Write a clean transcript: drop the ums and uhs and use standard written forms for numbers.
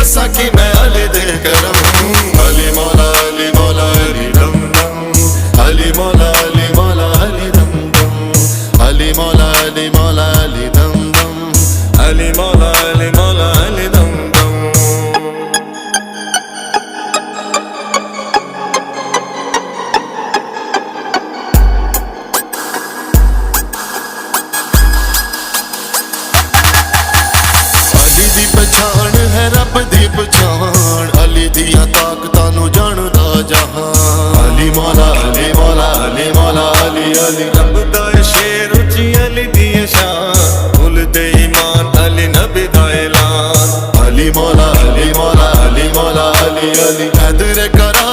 दसा कि मैं अली दे करम। अली मौला अली मौला अली दम दम, अली मौला अली मौला अली दम दम, अली मौला अली मौला अली दम दम, अली मौला अली मौला अली दम दम। अली दी पछाण है रब दी पछाण, अली दियां ताकतां नूं जानदा जहान। अली मौला अली मौला अली मौला अली अली रब दा शेर उची अली दी शान, भुल दे ईमान अली नबी दा ऐलान। अली मौला अली मौला अली मौला अली अली हैदर करा